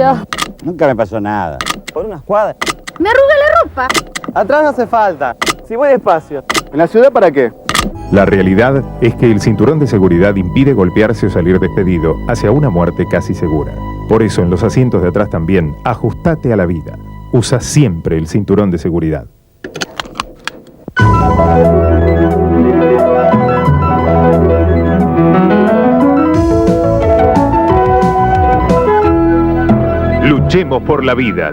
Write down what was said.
vida. Nunca me pasó nada. Por unas cuadras. Me arruga la ropa. Atrás no hace falta. Si voy despacio. ¿En la ciudad para qué? La realidad es que el cinturón de seguridad impide golpearse o salir despedido hacia una muerte casi segura. Por eso en los asientos de atrás también, ajustate a la vida. Usa siempre el cinturón de seguridad. Luchemos por la vida.